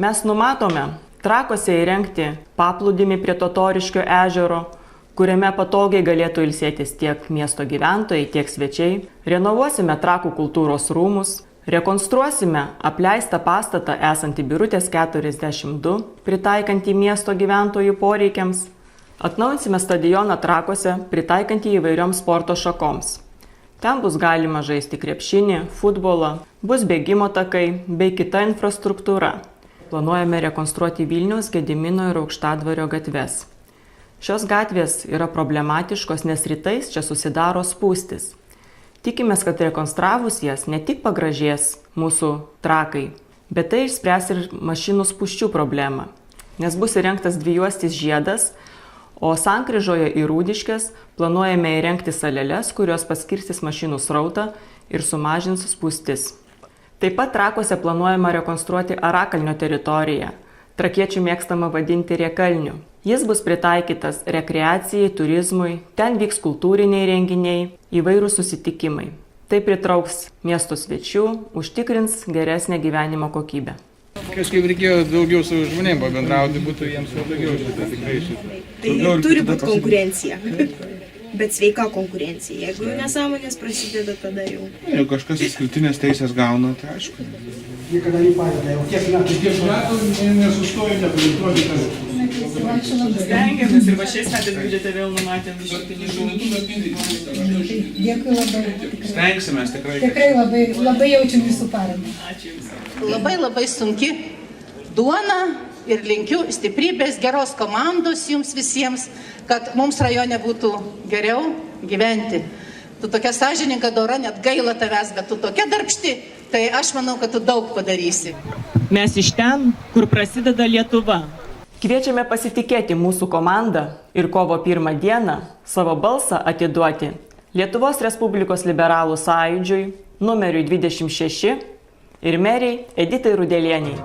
Mes numatome Trakuose įrengti paplūdimį prie Totoriškio ežero, kuriame patogiai galėtų ilsėtis tiek miesto gyventojai, tiek svečiai. Renovuosime Trakų kultūros rūmus, rekonstruosime apleistą pastatą esantį Birutės 42, pritaikantį miesto gyventojų poreikiams. Atnaujinsime stadioną Trakuose, pritaikantį įvairioms sporto šakoms. Ten bus galima žaisti krepšinį, futbolą, bus bėgimo takai bei kita infrastruktūra. Planuojame rekonstruoti Vilniaus, Gedimino ir Aukštadvario gatves. Šios gatvės yra problematiškos, nes rytais čia susidaro spūstis. Tikimės, kad rekonstravus jas ne tik pagražės mūsų trakai, bet tai išspręs ir mašinų spūsčių problemą, nes bus įrengtas dvijuostis žiedas, o sankryžoje į Rūdiškes planuojame įrengti saleles, kurios paskirstys mašinų srautą ir sumažins spūstis. Taip pat Trakuose planuojama rekonstruoti Arakalnio teritoriją, trakiečių mėgstama vadinti Riekalniu. Jis bus pritaikytas rekreacijai, turizmui, ten vyks kultūriniai renginiai, įvairūs susitikimai. Tai pritrauks miesto svečių, užtikrins geresnę gyvenimo kokybę. Kažkaip reikėjo daugiau su žmonėm pabendrauti, būtų jiems daugiau šitą tikrai šitą. Tai turi būti konkurencija, bet sveika konkurencija. Jeigu nesąmonės prasideda, tada jau. Jeigu kažkas išskirtinės teisės gauna, tai aišku. Niekada nepadeda, jau kiek metų nesustoja nepaliktuoti, kad... Stengiamės ir šiais metais biudžete vėl numatėm visų pinigų. Dėkui labai. Stengsimės tikrai. Tikrai labai jaučiam jūsų paramą. Ačiū Jums. Labai sunki duona ir linkiu stiprybės, geros komandos jums visiems, kad mums rajone būtų geriau gyventi. Tu tokia sąžininga, dora, net gaila tavęs, bet tu tokia darbšti, tai aš manau, kad tu daug padarysi. Mes iš ten, kur prasideda Lietuva. Kviečiame pasitikėti mūsų komandą ir kovo 1 dieną savo balsą atiduoti Lietuvos Respublikos liberalų sąjūdžiui numeriui 26 ir merei Editai Rudelieniai.